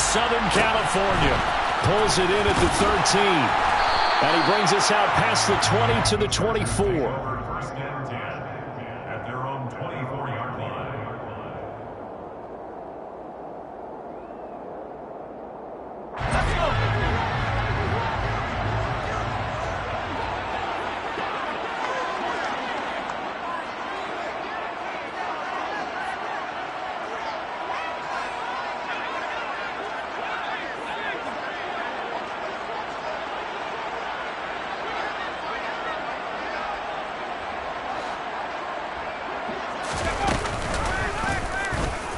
Southern California. Pulls it in at the 13. And he brings us out past the 20 to the 24. First and 10 at their own 24-yard line.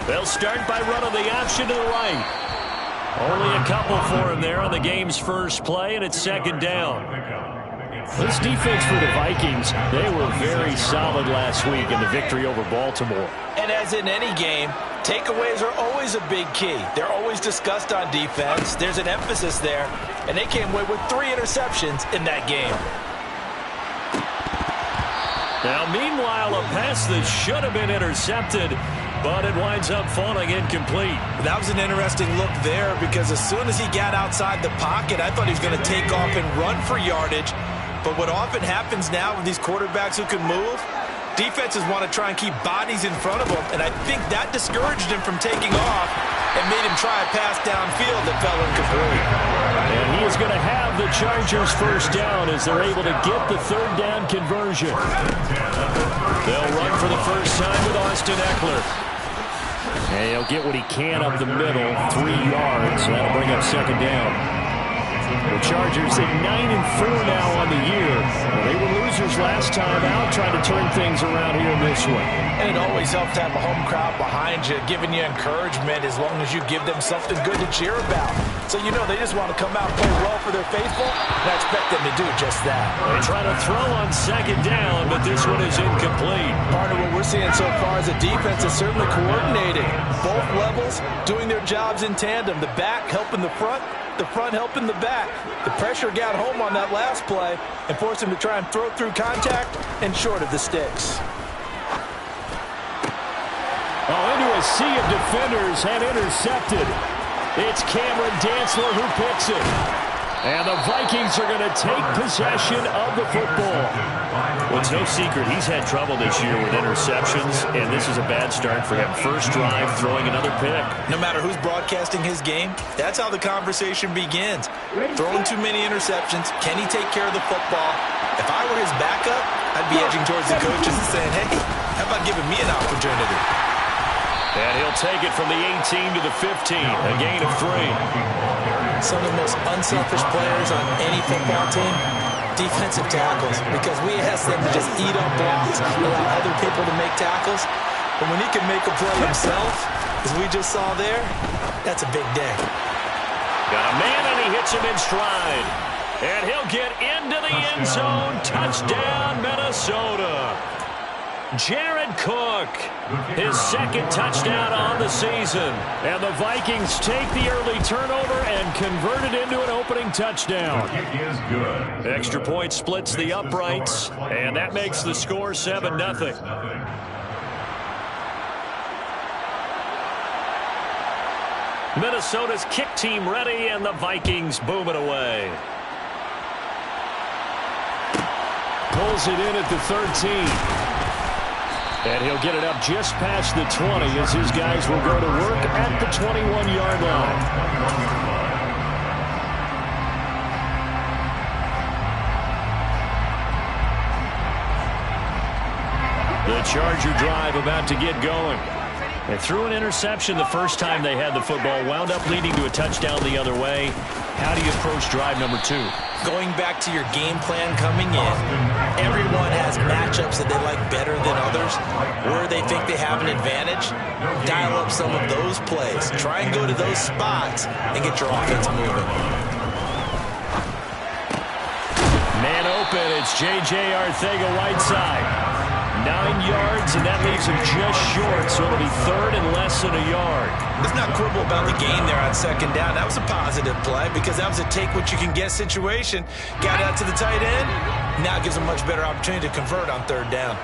They'll start by running the option to the right. Only a couple for him there on the game's first play, and it's second down. This defense for the Vikings, they were very solid last week in the victory over Baltimore. And as in any game, takeaways are always a big key. They're always discussed on defense. There's an emphasis there, and they came away with 3 interceptions in that game. Now, meanwhile, a pass that should have been intercepted, but it winds up falling incomplete. That was an interesting look there because as soon as he got outside the pocket, I thought he was going to take off and run for yardage. But what often happens now with these quarterbacks who can move, defenses want to try and keep bodies in front of them, and I think that discouraged him from taking off and made him try a pass downfield that fell incomplete. And he is going to have the Chargers first down as they're able to get the third down conversion. They'll run for the first time with Austin Eckler. And he'll get what he can up the middle, 3 yards. That'll bring up second down. The Chargers at 9-4 now on the year. Well, they were losers last time out, trying to turn things around here in this one. And it always helps to have a home crowd behind you, giving you encouragement as long as you give them something good to cheer about. So you know they just want to come out and play well for their faithful, and I expect them to do just that. They try to throw on second down, but this one is incomplete. Part of what we're seeing so far is the defense is certainly coordinating. Both levels doing their jobs in tandem. The back helping the front helping the back. The pressure got home on that last play and forced him to try and throw through contact and short of the sticks. Oh, into a sea of defenders and intercepted. It's Cameron Dantzler who picks it. And the Vikings are going to take possession of the football. Well, it's no secret he's had trouble this year with interceptions, and this is a bad start for him. First drive, throwing another pick. No matter who's broadcasting his game, that's how the conversation begins. Throwing too many interceptions, can he take care of the football? If I were his backup, I'd be edging towards the coaches and saying, hey, how about giving me an opportunity? And he'll take it from the 18 to the 15, a gain of 3. Some of the most unselfish players on any football team, defensive tackles, because we ask them to just eat up blocks, allow other people to make tackles. But when he can make a play himself, as we just saw there, that's a big day. Got a man, and he hits him in stride. And he'll get into the end zone. Touchdown, Minnesota. Jared Cook, his second touchdown on the season. And the Vikings take the early turnover and convert it into an opening touchdown. Extra point splits the uprights, and that makes the score 7-0. Minnesota's kick team ready, and the Vikings boom it away. Pulls it in at the 13. And he'll get it up just past the 20 as his guys will go to work at the 21-yard line. The Charger drive about to get going. They threw an interception the first time they had the football, wound up leading to a touchdown the other way. How do you approach drive number 2? Going back to your game plan coming in, everyone has matchups that they like better than others, where they think they have an advantage. Dial up some of those plays. Try and go to those spots and get your offense moving. Man open, it's J.J. Arcega-Whiteside. 9 yards, and that leaves him just short, so it'll be third and less than a yard. Let's not quibble about the gain there on second down. That was a positive play because that was a take-what-you-can-get situation. Got out to the tight end. Now it gives him a much better opportunity to convert on third down.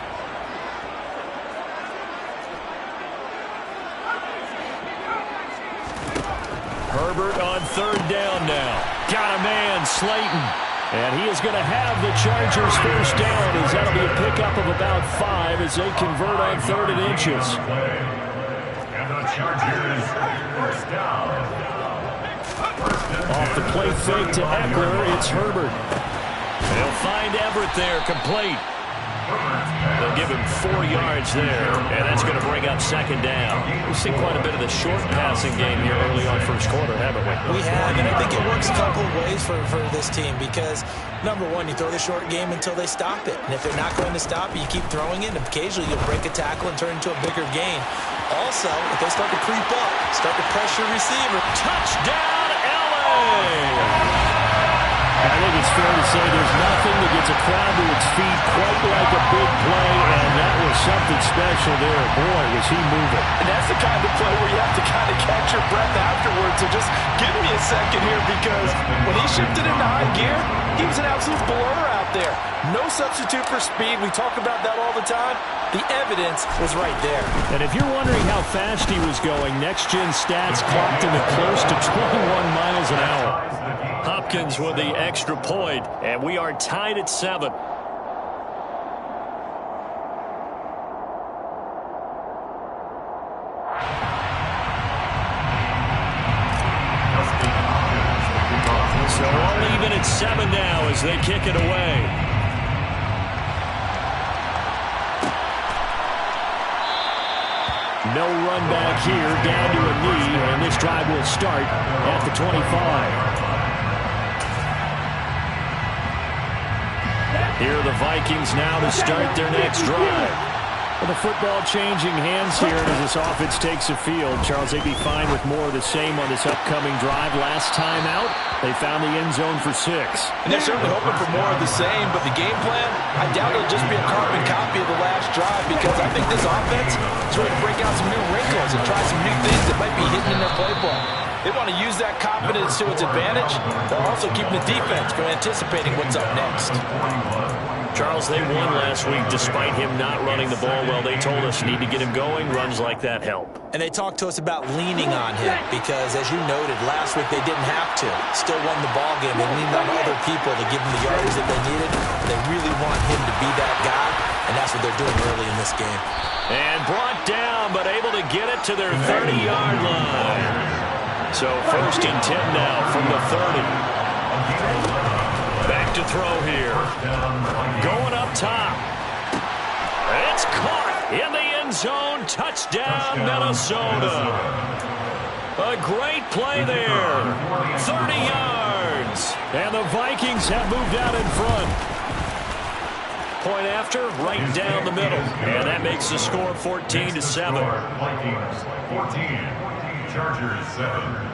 Herbert on third down now. Got a man, Slayton. And he is going to have the Chargers first down, as that'll be a pickup of about 5 as they convert on 3rd and inches. And the Chargers first down. Off the play fake to Eckler, it's Herbert. They'll find Everett there, complete. They'll give him 4 yards there, and that's going to bring up 2nd down. We've seen quite a bit of the short passing game here early on first quarter, haven't we? We have, and I think it works a couple of ways for this team because, number one, you throw the short game until they stop it. And if they're not going to stop it, you keep throwing it, and occasionally you'll break a tackle and turn into a bigger gain. Also, if they start to creep up, start to pressure receiver. Touchdown, LA! I think it's fair to say there's nothing that gets a crowd to its feet quite like a big play, and that was something special there. Boy, was he moving. And that's the kind of play where you have to kind of catch your breath afterwards. So just give me a second here, because when he shifted into high gear, he was an absolute blur out there. No substitute for speed. We talk about that all the time. The evidence was right there. And if you're wondering how fast he was going, next-gen stats clocked him at close to 21 miles an hour. Hopkins with the extra point, and we are tied at 7. So all even at 7 now as they kick it away. No run back here, down to a knee, and this drive will start at the 25. Here are the Vikings now to start their next drive. Well, the football changing hands here as this offense takes the field. Charles, they'd be fine with more of the same on this upcoming drive. Last time out, they found the end zone for 6. And they're certainly hoping for more of the same, but the game plan, I doubt it'll just be a carbon copy of the last drive, because I think this offense is ready to break out some new wrinkles and try some new things that might be hidden in their playbook. They want to use that confidence to its advantage, while also keeping the defense from anticipating what's up next. Charles, they won last week despite him not running the ball well. They told us need to get him going. Runs like that help. And they talked to us about leaning on him because, as you noted, last week they didn't have to. Still won the ball game. They leaned on other people to give them the yardage that they needed. They really want him to be that guy, and that's what they're doing early in this game. And brought down, but able to get it to their 30-yard line. So 1st and 10 now from the 30. Back to throw here. Going up top. It's caught in the end zone. Touchdown, Minnesota. A great play there. 30 yards. And the Vikings have moved out in front. Point after, right down the middle. And that makes the score 14-7. Vikings 14, Chargers 7.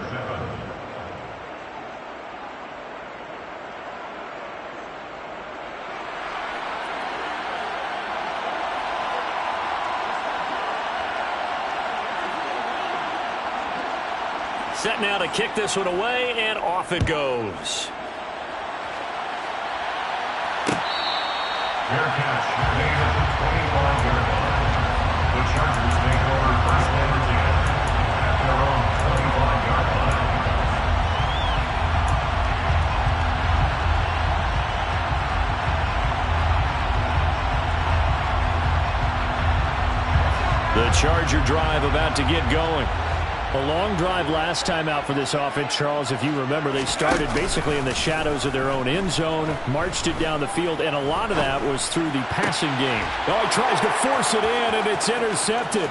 Set now to kick this one away, and off it goes. Fair catch made at the 25-yard line. The Chargers take over 1st and 10 at their own 25-yard line. The Charger drive about to get going. A long drive last time out for this offense, Charles. If you remember, they started basically in the shadows of their own end zone, marched it down the field, and a lot of that was through the passing game. Oh, he tries to force it in, and it's intercepted.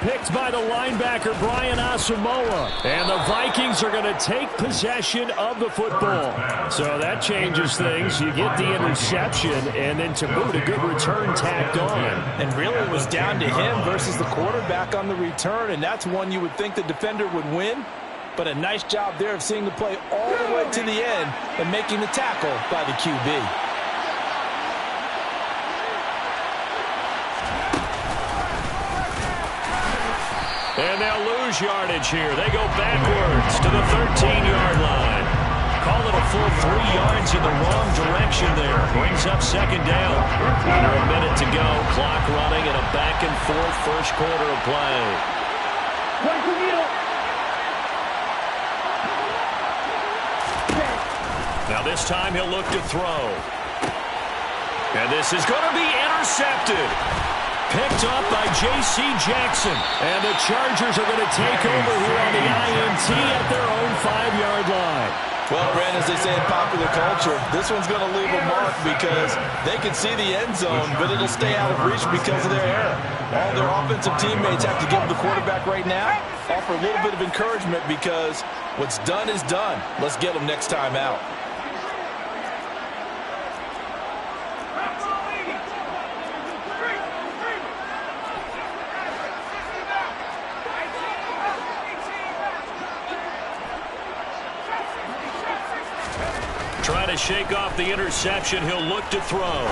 Picked by the linebacker, Brian Asamoah. And the Vikings are going to take possession of the football. So that changes things. You get the interception, and then to boot, a good return tacked on. And really it was down to him versus the quarterback on the return, and that's one you would think the defender would win. But a nice job there of seeing the play all the way to the end and making the tackle by the QB. And they'll lose yardage here. They go backwards to the 13-yard line. Call it a full 3 yards in the wrong direction there. Brings up 2nd down. Under a minute to go. Clock running and a back-and-forth first quarter of play. Now this time he'll look to throw. And this is going to be intercepted. Picked up by J.C. Jackson. And the Chargers are going to take over here on the INT at their own 5-yard line. Well, Brandon, as they say in popular culture, this one's going to leave a mark because they can see the end zone, but it'll stay out of reach because of their error. All their offensive teammates have to give the quarterback right now, offer a little bit of encouragement because what's done is done. Let's get them next time out. Trying to shake off the interception. He'll look to throw. On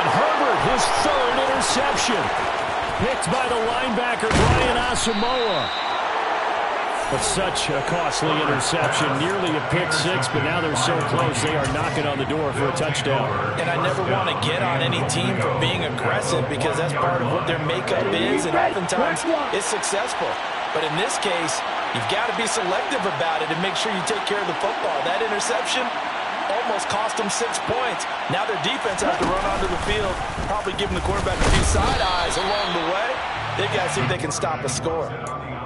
Herbert, his third interception. Picked by the linebacker, Brian Asamoah. But such a costly interception. Nearly a pick six, but now they're so close they are knocking on the door for a touchdown. And I never want to get on any team for being aggressive because that's part of what their makeup is, and oftentimes it's successful. But in this case, you've got to be selective about it and make sure you take care of the football. That interception almost cost them 6 points. Now their defense has to run onto the field, probably giving the quarterback a few side eyes along the way. They've got to see if they can stop a score.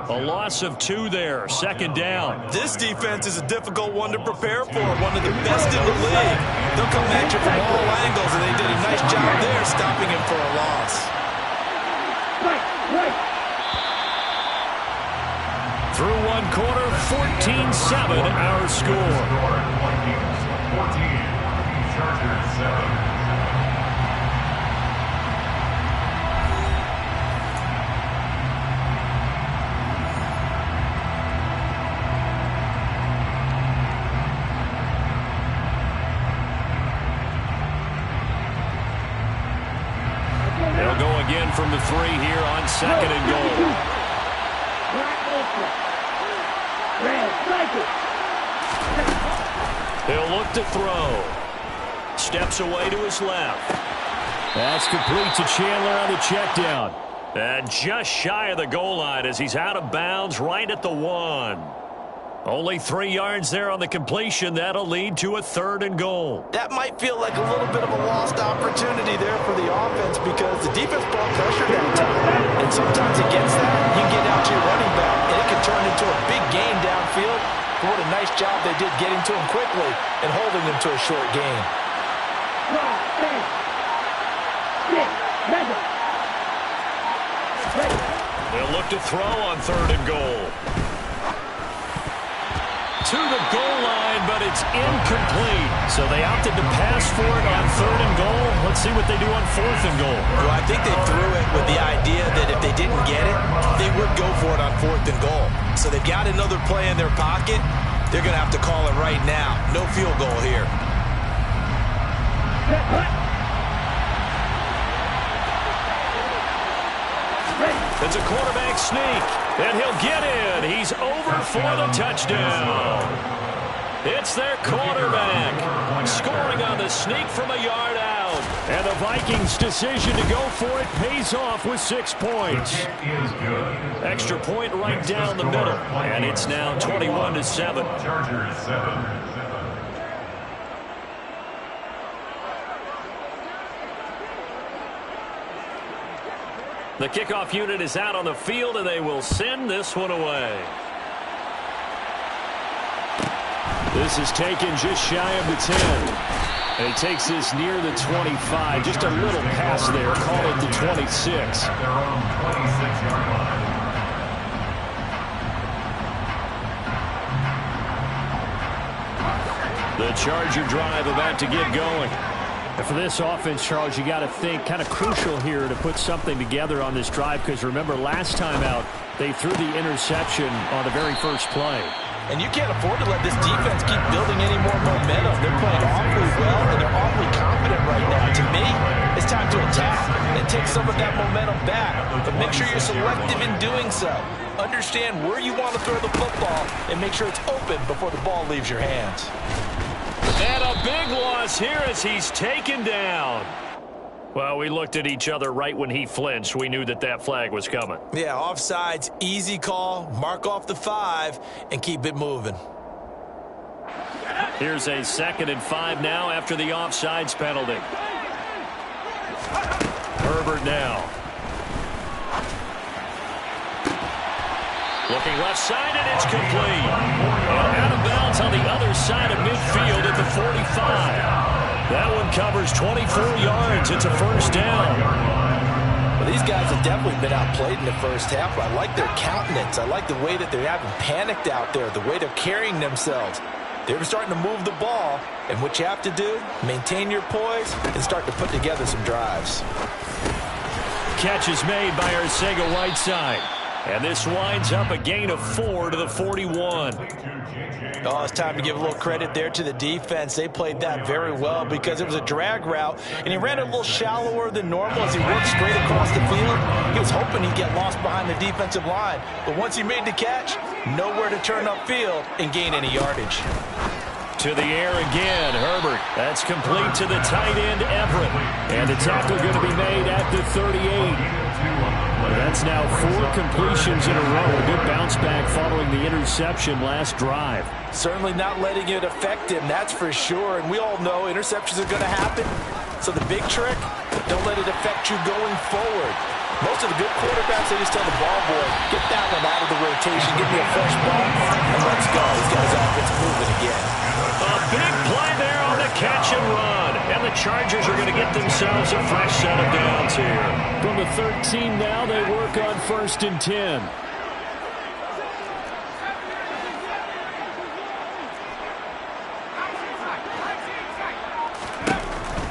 A loss of 2 there, second down. This defense is a difficult one to prepare for, one of the best in the league. They'll come at you from all angles, and they did a nice job there stopping him for a loss. Through one quarter, 14-7 our score. 14, Chargers 7. They'll go again from the 3 here on second and goal. He'll look to throw. Steps away to his left. That's complete to Chandler on the check down. And just shy of the goal line as he's out of bounds right at the 1. Only 3 yards there on the completion. That'll lead to a third and goal. That might feel like a little bit of a lost opportunity there for the offense because the defense brought pressure that time. And sometimes against that, you get out to your running back, and it can turn into a big gain downfield. But what a nice job they did getting to him quickly and holding him to a short gain. They'll look to throw on third and goal. To the goal line, but it's incomplete. So they opted to pass for it on third and goal. Let's see what they do on fourth and goal. Well, I think they threw it with the idea that if they didn't get it, they would go for it on fourth and goal. So they've got another play in their pocket. They're going to have to call it right now. No field goal here. It's a quarterback sneak, and he'll get in. He's over for the touchdown. It's their quarterback scoring on the sneak from a yard out. And the Vikings' decision to go for it pays off with 6 points. Extra point right down the middle, and it's now 21-7. Chargers 7. The kickoff unit is out on the field, and they will send this one away. This is taken just shy of the 10. And he takes this near the 25. Just a little pass there. Call it the 26. At their own 26-yard line. The Charger drive about to get going. And for this offense, Charles, you got to think kind of crucial here to put something together on this drive because remember last time out they threw the interception on the very first play. And you can't afford to let this defense keep building any more momentum. They're playing awfully well, and they're awfully confident right now. To me, it's time to attack and take some of that momentum back. But make sure you're selective in doing so. Understand where you want to throw the football and make sure it's open before the ball leaves your hands. And a big loss here as he's taken down. Well, we looked at each other right when he flinched. We knew that that flag was coming. Yeah, offsides, easy call, mark off the 5, and keep it moving. Here's a 2nd and 5 now after the offsides penalty. Herbert now. Looking left side, and it's complete. And out of bounds on the other side of midfield at the 45. That one covers 24 yards. It's a first down. Well, these guys have definitely been outplayed in the first half. I like their countenance. I like the way that they haven't panicked out there, the way they're carrying themselves. They're starting to move the ball, and what you have to do, maintain your poise and start to put together some drives. Catch is made by Arcega-Whiteside. And this winds up a gain of 4 to the 41. Oh, it's time to give a little credit there to the defense. They played that very well because it was a drag route, and he ran it a little shallower than normal as he worked straight across the field. He was hoping he'd get lost behind the defensive line, but once he made the catch, nowhere to turn upfield and gain any yardage. To the air again, Herbert. That's complete to the tight end, Everett. And the tackle going to be made at the 38. That's now 4 completions in a row. A good bounce back following the interception last drive. Certainly not letting it affect him, that's for sure. And we all know interceptions are going to happen. So the big trick, don't let it affect you going forward. Most of the good quarterbacks, they just tell the ball boy, get that one out of the rotation, give me a fresh ball, and let's go. He's got his offense moving again. A big play there on the catch and run. And the Chargers are going to get themselves a fresh set of downs here. From the 13 now, they work on 1st and 10.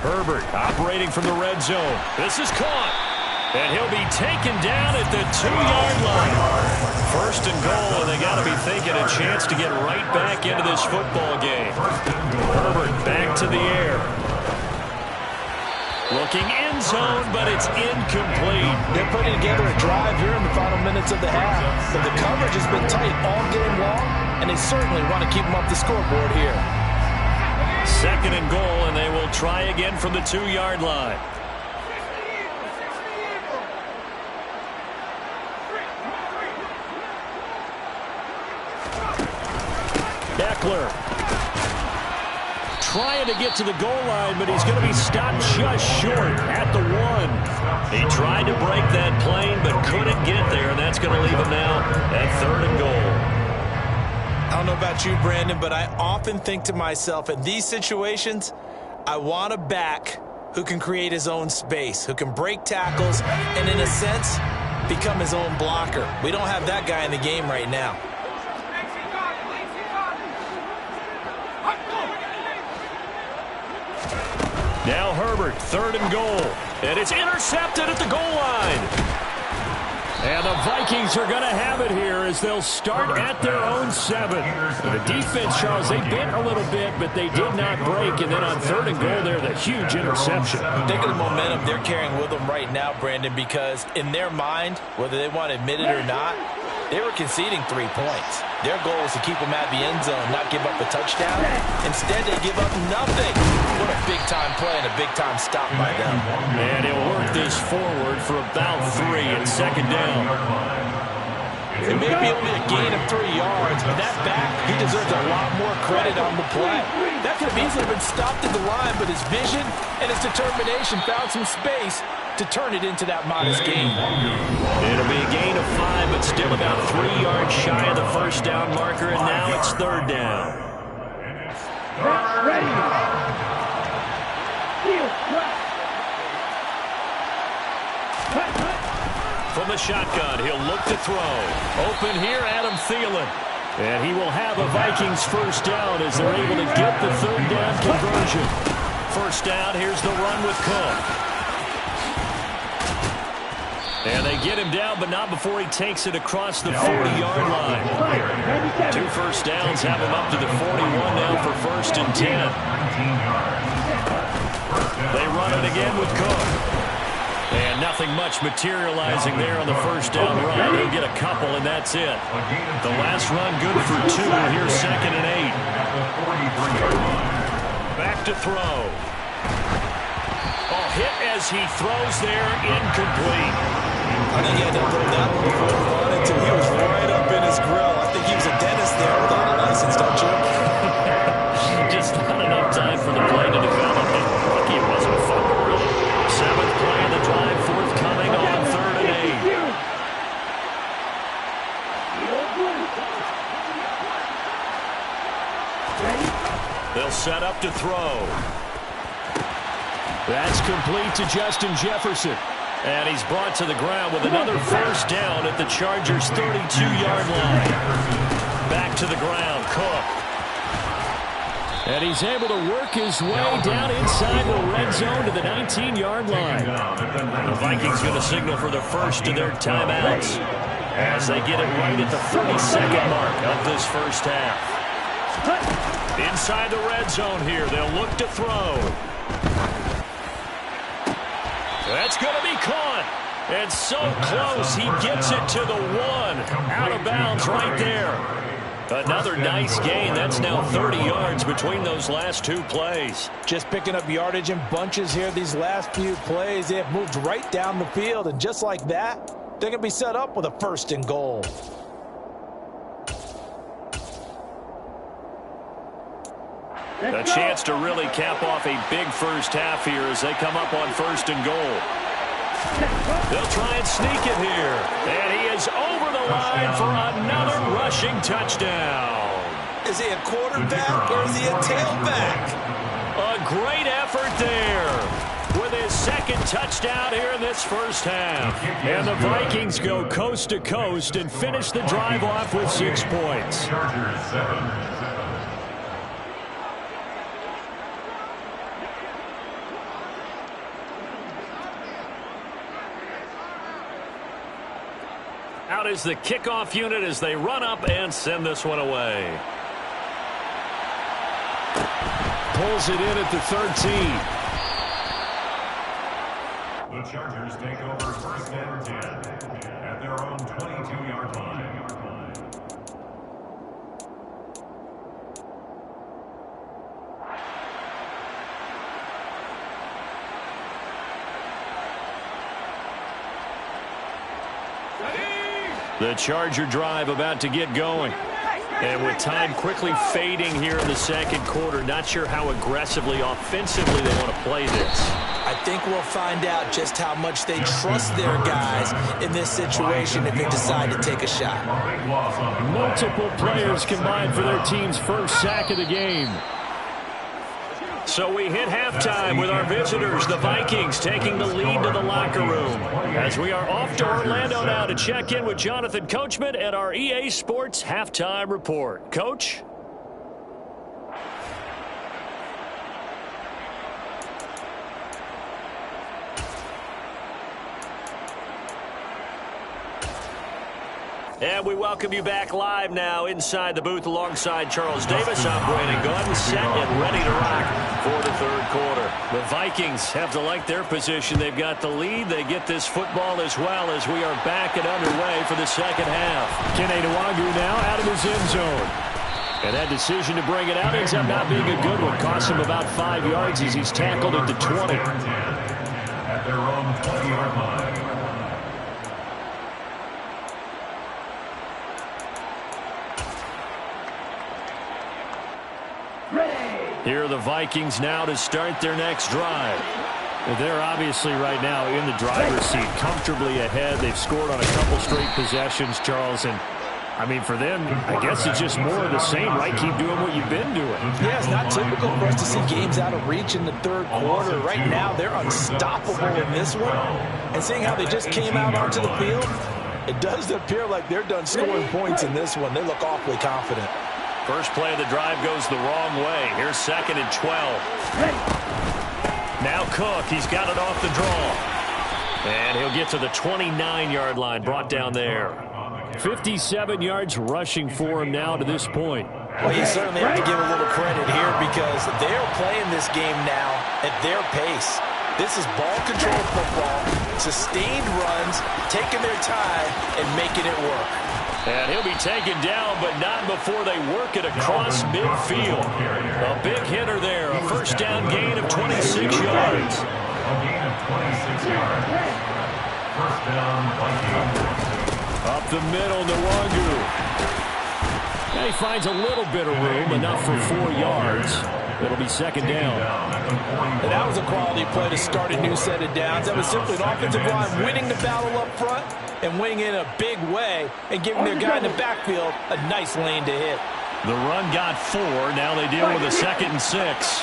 Herbert operating from the red zone. This is caught. And he'll be taken down at the 2-yard line. 1st and goal, and they got to be thinking a chance to get right back into this football game. Herbert back to the air. Looking end zone, but it's incomplete. They're putting together a drive here in the final minutes of the half. But the coverage has been tight all game long, and they certainly want to keep them up the scoreboard here. 2nd and goal, and they will try again from the 2-yard line. Eckler trying to get to the goal line, but he's going to be stopped just short at the 1. He tried to break that plane, but couldn't get there, and that's going to leave him now at 3rd and goal. I don't know about you, Brandon, but I often think to myself, in these situations, I want a back who can create his own space, who can break tackles, and in a sense, become his own blocker. We don't have that guy in the game right now. Now Herbert, 3rd and goal. And it's intercepted at the goal line. And the Vikings are going to have it here as they'll start at their own 7. The defense, Charles, they bent a little bit, but they did not break. And then on 3rd and goal there, the huge interception. Think of the momentum they're carrying with them right now, Brandon, because in their mind, whether they want to admit it or not, they were conceding 3 points. Their goal is to keep them at the end zone, not give up a touchdown. Instead, they give up nothing. What a big-time play and a big-time stop by them. And he'll work this forward for about 3 and 2nd down. It may be only a gain of 3 yards, but that back, he deserves a lot more credit on the play. That could have easily been stopped at the line, but his vision and his determination found some space to turn it into that modest gain. It'll be a gain of 5, but still about 3 yards shy of the first down marker, and now it's 3rd down. Ready. From the shotgun, he'll look to throw. Open here, Adam Thielen. And he will have a Vikings first down as they're able to get the 3rd down conversion. First down, here's the run with Cook. And they get him down, but not before he takes it across the 40-yard line. 2 first downs have him up to the 41 now for 1st and 10. They run it again with Cook. And nothing much materializing there on the first down run. He'll get a couple, and that's it. The last run good for 2. Here's 2nd and 8. Back to throw. Hit as he throws there, incomplete. I think he had to throw that one before the run until he was right up in his grill. I think he was a dentist there without a license, don't you? Just They'll set up to throw. That's complete to Justin Jefferson. And he's brought to the ground with another first down at the Chargers' 32-yard line. Back to the ground, Cook. And he's able to work his way down inside the red zone to the 19-yard line. The Vikings going to signal for the first of their timeouts as they get it right at the 32nd mark of this first half. Inside the red zone here, they'll look to throw. That's going to be caught. And so close, he gets it to the 1. Out of bounds right there. Another nice gain. That's now 30 yards between those last two plays. Just picking up yardage in bunches here these last few plays. They have moved right down the field, and just like that, they're going to be set up with a 1st and goal. A chance to really cap off a big first half here as they come up on 1st and goal. They'll try and sneak it here. And he is over the line for another rushing touchdown. Is he a quarterback or is he a tailback? A great effort there with his 2nd touchdown here in this first half. And the Vikings go coast to coast and finish the drive off with 6 points. Out is the kickoff unit as they run up and send this one away. Pulls it in at the 13. The Chargers take over 1st and 10 at their own 22-yard line. The Charger drive about to get going. And with time quickly fading here in the 2nd quarter, not sure how aggressively, offensively they want to play this. I think we'll find out just how much they trust their guys in this situation if they decide to take a shot. Multiple players combined for their team's first sack of the game. So we hit halftime with our visitors, the Vikings, taking the lead to the locker room. As we are off to Orlando now to check in with Jonathan Coachman at our EA Sports Halftime Report. Coach? And we welcome you back live now inside the booth alongside Charles Davis. I'm Brandon Gaudin, set and ready to rock for the 3rd quarter. The Vikings have to like their position. They've got the lead. They get this football as well as we are back and underway for the 2nd half. Kene Nwangwu now out of his end zone. And that decision to bring it out ends up not being a good one. Costs him about 5 yards as he's tackled at the 20. At their own 20-yard line. Here are the Vikings now to start their next drive. They're obviously right now in the driver's seat, comfortably ahead. They've scored on a couple straight possessions, Charles. And, I mean, for them, I guess it's just more of the same, right? Keep doing what you've been doing. Yeah, it's not typical for us to see games out of reach in the 3rd quarter. Right now, they're unstoppable in this one. And seeing how they just came out onto the field, it does appear like they're done scoring points in this one. They look awfully confident. First play of the drive goes the wrong way. Here's 2nd and 12. Now Cook, he's got it off the draw. And he'll get to the 29-yard line, brought down there. 57 yards rushing for him now to this point. Well, you certainly have to give a little credit here because they're playing this game now at their pace. This is ball control football, sustained runs, taking their time and making it work. And he'll be taken down, but not before they work it across midfield. A big hitter there, a first down gain of 26 yards. A gain of 26 yards. First down, Vikings. Up the middle, Nwangwu. And he finds a little bit of room, enough for 4 yards. It'll be 2nd down. And that was a quality play to start a new set of downs. That was simply an offensive line winning the battle up front and winning in a big way and giving their guy in the backfield a nice lane to hit. The run got 4. Now they deal with a 2nd and 6.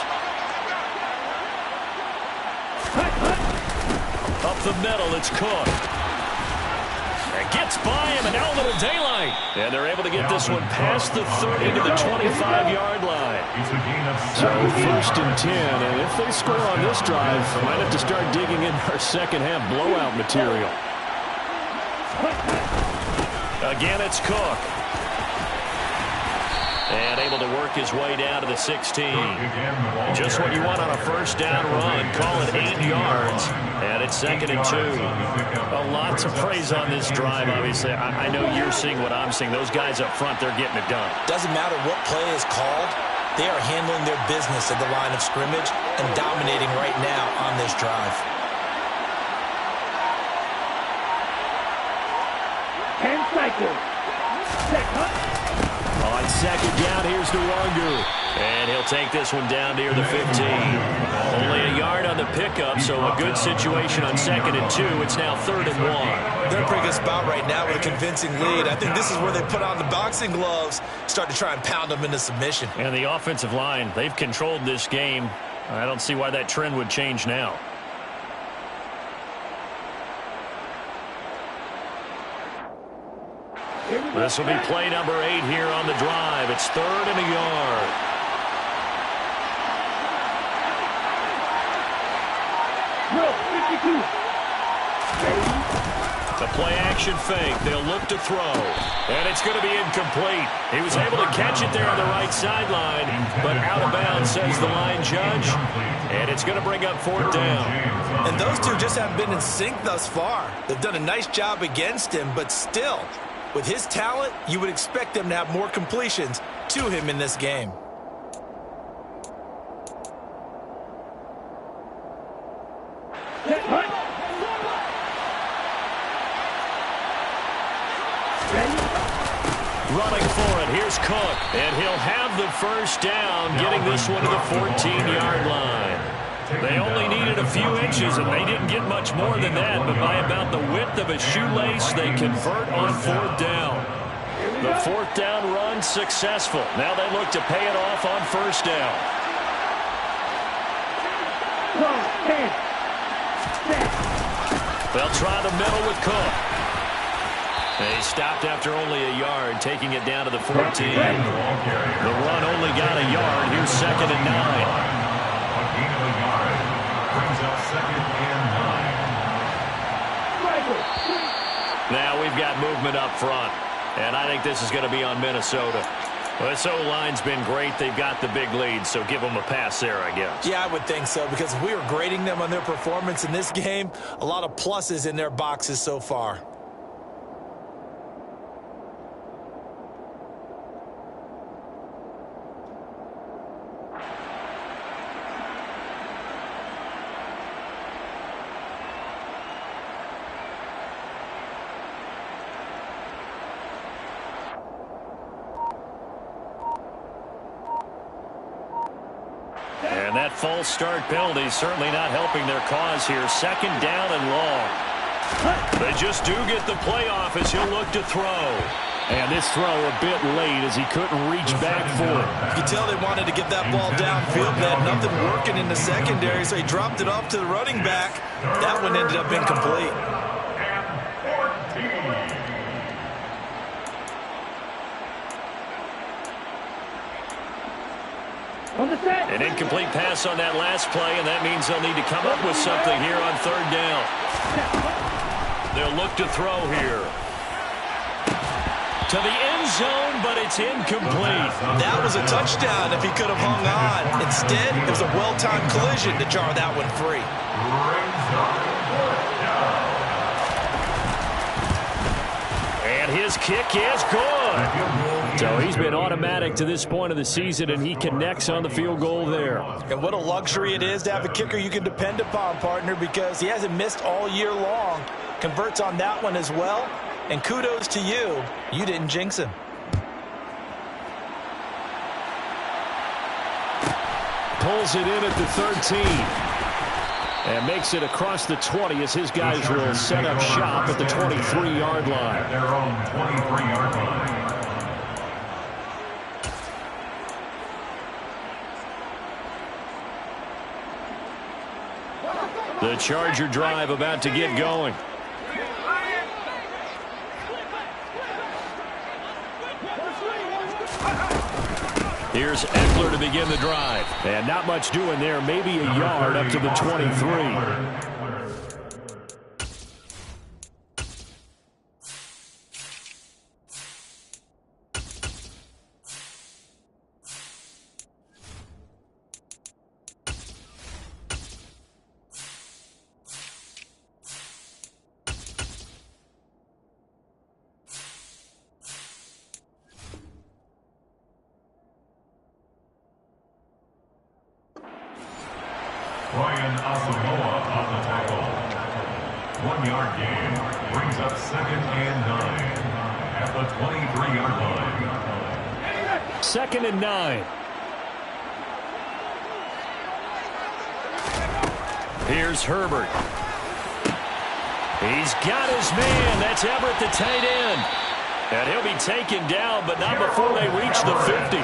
Up the middle, it's Cook. It gets by him, and now a little daylight. And they're able to get this one past the 30 to the 25-yard line. So 1st and 10, and if they score on this drive, they might have to start digging in our second-half blowout material. Again, it's Cook. And able to work his way down to the 16. Just what you want on a 1st down run. Call it 8 yards. And it's 2nd and 2. Well, lots of praise on this drive, obviously. I know you're seeing what I'm seeing. Those guys up front, they're getting it done. Doesn't matter what play is called. They are handling their business at the line of scrimmage and dominating right now on this drive. 10 seconds. On 2nd down, here's Nwangu. And he'll take this one down near the 15. Only a yard on the pickup, so a good situation on 2nd and 2. It's now 3rd and 1. They're in a pretty good spot right now with a convincing lead. I think this is where they put on the boxing gloves, start to try and pound them into submission. And the offensive line, they've controlled this game. I don't see why that trend would change now. This will be play number 8 here on the drive. It's 3rd and a yard. The play-action fake. They'll look to throw. And it's going to be incomplete. He was able to catch it there on the right sideline, but out of bounds, says the line judge. And it's going to bring up 4th down. And those two just haven't been in sync thus far. They've done a nice job against him, but still, with his talent, you would expect them to have more completions to him in this game. Running for it, here's Cook. And he'll have the 1st down, getting this one to the 14-yard line. They only needed a few inches, and they didn't get much more than that, but by about the width of a shoelace, they convert on 4th down. The 4th down run successful. Now they look to pay it off on 1st down. They'll try the middle with Cook. They stopped after only a yard, taking it down to the 14. The run only got a yard. Here's 2nd and 9. Now we've got movement up front, and I think this is going to be on Minnesota. Well, this O-line's been great. They've got the big lead, so give them a pass there, I guess. Yeah, I would think so, because if we were grading them on their performance in this game, a lot of pluses in their boxes so far. And that false start penalty certainly not helping their cause here. 2nd down and long. They just do get the playoff as he'll look to throw. And this throw a bit late as he couldn't reach back for it. You could tell they wanted to get that ball downfield. They had nothing working in the secondary, so he dropped it off to the running back. That one ended up incomplete. An incomplete pass on that last play, and that means they'll need to come up with something here on 3rd down. They'll look to throw here. To the end zone, but it's incomplete. That was a touchdown if he could have hung on. Instead, it was a well-timed collision to jar that one free. And his kick is good. So he's been automatic to this point of the season, and he connects on the field goal there. And what a luxury it is to have a kicker you can depend upon, partner, because he hasn't missed all year long. Converts on that one as well. And kudos to you. You didn't jinx him. Pulls it in at the 13. And makes it across the 20 as his guys will set up shop at the 23-yard line. Their own 23-yard line. The Charger drive about to get going. Here's Eckler to begin the drive. And not much doing there. Maybe a yard up to the 23. Brian Asamoah on the tackle. 1 yard gain brings up 2nd and 9 at the 23-yard line. 2nd and 9. Here's Herbert. He's got his man. That's Everett, the tight end. And he'll be taken down, but not before they reach the 50.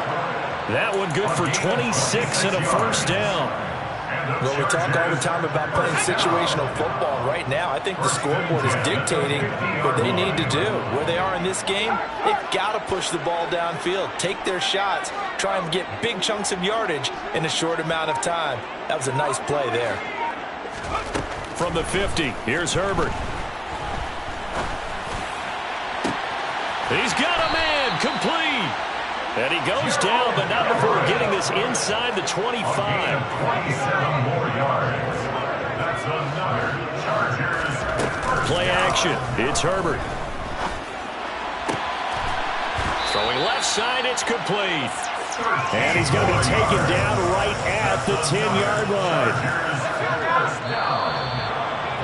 That one good for 26 and a first down. Well, we talk all the time about playing situational football. Right now, I think the scoreboard is dictating what they need to do. Where they are in this game, they've got to push the ball downfield, take their shots, try and get big chunks of yardage in a short amount of time. That was a nice play there. From the 50, here's Herbert. He's got a man, complete. And he goes down, but not before getting this inside the 25. 27 more yards. That's another Chargers. Play action. It's Herbert. Throwing left side, it's complete. And he's going to be taken down right at the 10-yard line.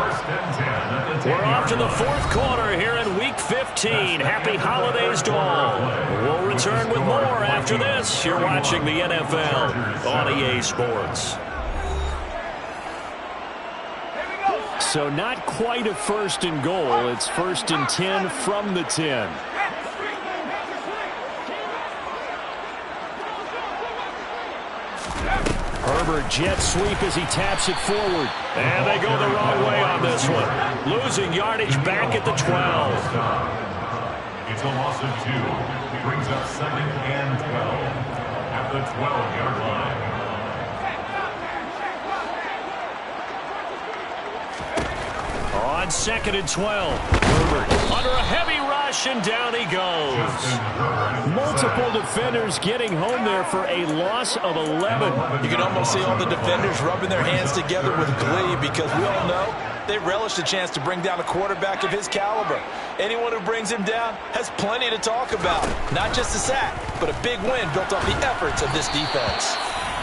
First and 10 at the 10. We're off to the 4th quarter here in Week 15. Happy holidays to all. We'll return with more after this. You're watching the NFL on EA Sports. So not quite a 1st and goal. It's 1st and 10 from the 10. Herbert jet sweep as he taps it forward. And they go the wrong way on this one. Losing yardage back at the 12. It's a loss of 2. Brings up 2nd and 12 at the 12-yard line. On 2nd and 12. Herbert under a heavy rush, and down he goes. Multiple defenders getting home there for a loss of 11. You can almost see all the defenders rubbing their hands together with glee because we all know they relish the chance to bring down a quarterback of his caliber. Anyone who brings him down has plenty to talk about. Not just a sack, but a big win built off the efforts of this defense.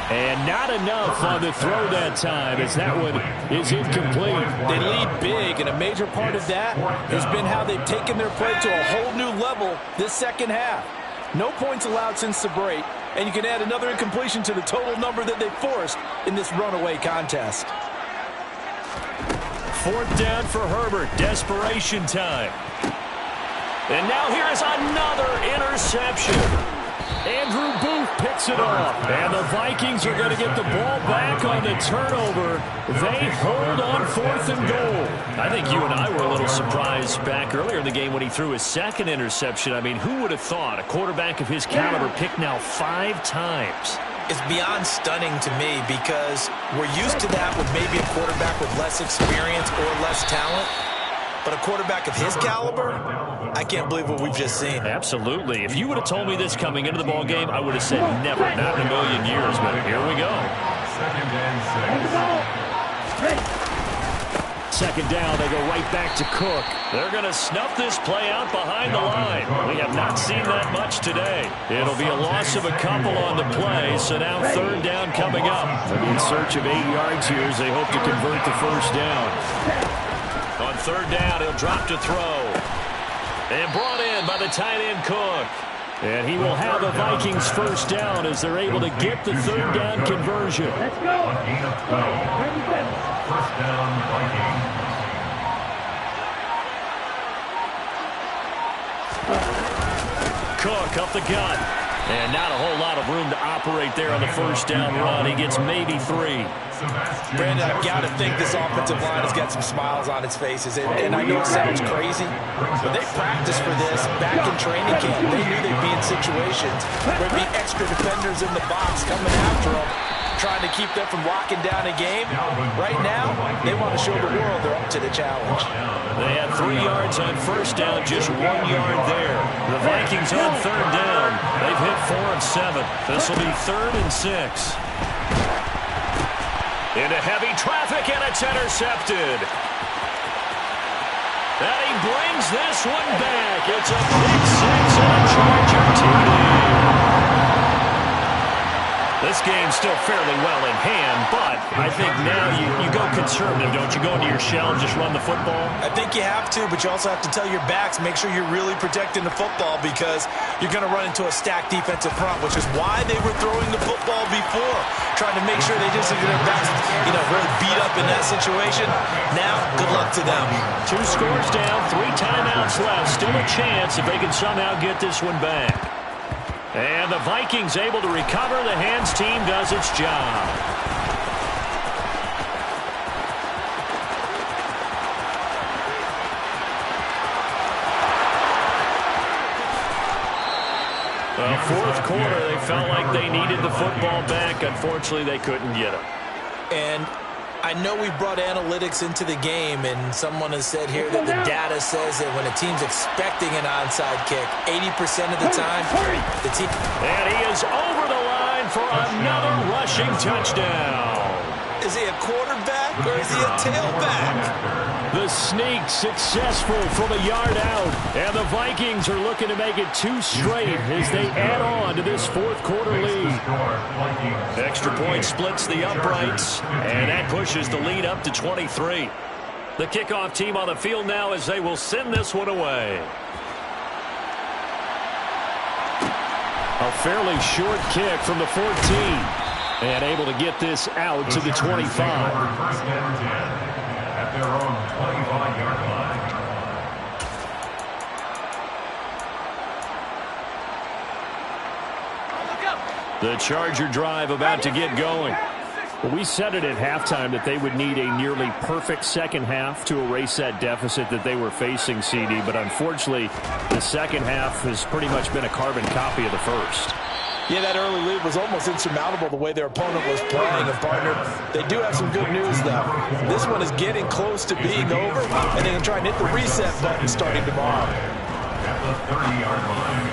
And not enough on the throw that time as that one is incomplete. They lead big, and a major part of that has been how they've taken their play to a whole new level this second half. No points allowed since the break, and you can add another incompletion to the total number that they forced in this runaway contest. 4th down for Herbert. Desperation time. And now here is another interception. Andrew Booth picks it off. And the Vikings are going to get the ball back on the turnover. They hold on 4th and goal. I think you and I were a little surprised back earlier in the game when he threw his 2nd interception. I mean, who would have thought a quarterback of his caliber picked now 5 times? It's beyond stunning to me because we're used to that with maybe a quarterback with less experience or less talent. But a quarterback of his caliber, I can't believe what we've just seen. Absolutely. If you would have told me this coming into the ball game, I would have said never, not in a million years. But here we go. 2nd and 6. 2nd down, they go right back to Cook. They're going to snuff this play out behind the line. We have not seen that much today. It'll be a loss of a couple on the play, so now 3rd down coming up. They'll be in search of 8 yards here as they hope to convert the 1st down. On 3rd down, he'll drop to throw. And brought in by the tight end Cook. And he will have the Vikings 1st down as they're able to get the 3rd down conversion. Let's go. A gain of 12. 1st down, Vikings. Cook up the gut. And not a whole lot of room to operate there on the first down run. He gets maybe 3. Brandon, I've got to think this offensive line has got some smiles on its faces. And I know it sounds crazy, but they practiced for this back in training camp. They knew they'd be in situations where there'd be extra defenders in the box coming after them, trying to keep them from locking down a game. Right now, they want to show the world they're up to the challenge. They had 3 yards on first down, just 1 yard there. The Vikings on third down. They've hit 4 of 7. This will be 3rd and 6. Into heavy traffic, and it's intercepted. And he brings this one back. It's a pick 6 and a Charger TD. This game's still fairly well in hand, but I think now you go conservative, don't you? Go into your shell and just run the football? I think you have to, but you also have to tell your backs, make sure you're really protecting the football because you're going to run into a stacked defensive front, which is why they were throwing the football before, trying to make sure they just get their backs, really beat up in that situation. Now, good luck to them. 2 scores down, 3 timeouts left. Still a chance if they can somehow get this one back. And the Vikings able to recover. The hands team does its job. Well, fourth quarter, they felt like they needed the football back. Unfortunately, they couldn't get it. And I know we brought analytics into the game, and someone has said here that the data says that when a team's expecting an onside kick, 80% of the time, the team... And he is over the line for another rushing touchdown. Is he a quarterback or is he a tailback? The sneak successful from a yard out. And the Vikings are looking to make it 2 straight as they add on to this fourth quarter lead. Extra point splits the uprights, and that pushes the lead up to 23. The kickoff team on the field now as they will send this one away. A fairly short kick from the 14. And able to get this out to the 25. First and 10 at their own 25-yard line. The Charger drive about to get going. Well, we said it at halftime that they would need a nearly perfect second half to erase that deficit that they were facing, CD. But unfortunately, the second half has pretty much been a carbon copy of the first. Yeah, that early lead was almost insurmountable the way their opponent was playing. And, partner, they do have some good news, though. This one is getting close to being over, and they can try and hit the reset button starting tomorrow. At the 30-yard line.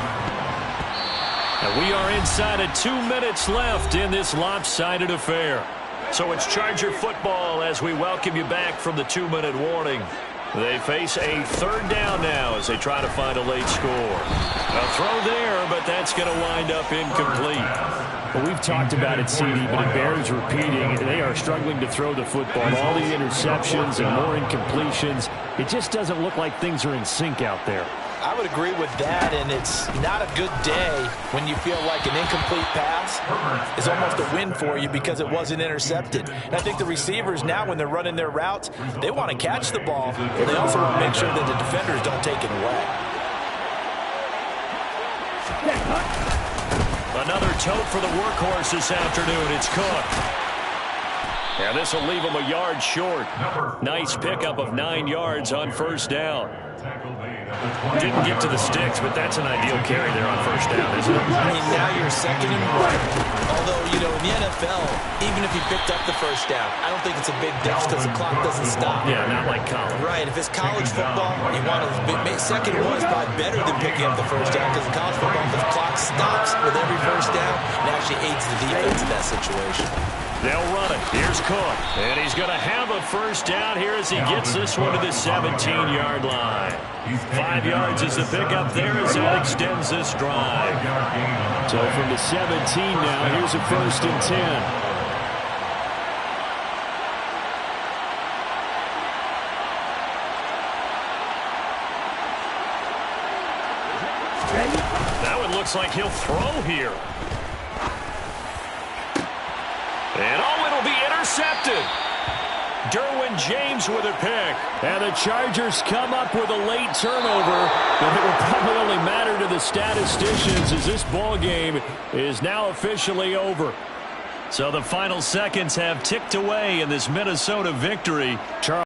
And we are inside of 2 minutes left in this lopsided affair. So it's Charger football as we welcome you back from the 2-minute warning. They face a third down now as they try to find a late score. A throw there, but that's going to wind up incomplete. Well, we've talked about it, CD, but it bears repeating. They are struggling to throw the football. All the interceptions and more incompletions. It just doesn't look like things are in sync out there. I would agree with that, and it's not a good day when you feel like an incomplete pass is almost a win for you because it wasn't intercepted. And I think the receivers now, when they're running their routes, they want to catch the ball, but they also want to make sure that the defenders don't take it away. Another tote for the workhorse this afternoon. It's Cook. And this will leave him a yard short. Nice pickup of 9 yards on first down. Didn't get to the sticks, but that's an ideal carry there on first down, isn't it? I mean, now you're second and 1. Although, in the NFL, even if you picked up the first down, I don't think it's a big difference because the clock doesn't stop. Yeah, not like college. Right. If it's college football, you want to second and 1 is probably better than picking up the first down because in college football, the clock stops with every first down and actually aids the defense in that situation. They'll run it. Here's Cook. And he's going to have a first down here as he gets this one to the 17-yard line. 5 yards is the pickup there as that extends this drive. So from the 17 now, here's a first and 10. That one looks like he'll throw here. And it'll be intercepted. Derwin James with a pick. And the Chargers come up with a late turnover But it will probably only matter to the statisticians as this ball game is now officially over. So the final seconds have ticked away in this Minnesota victory.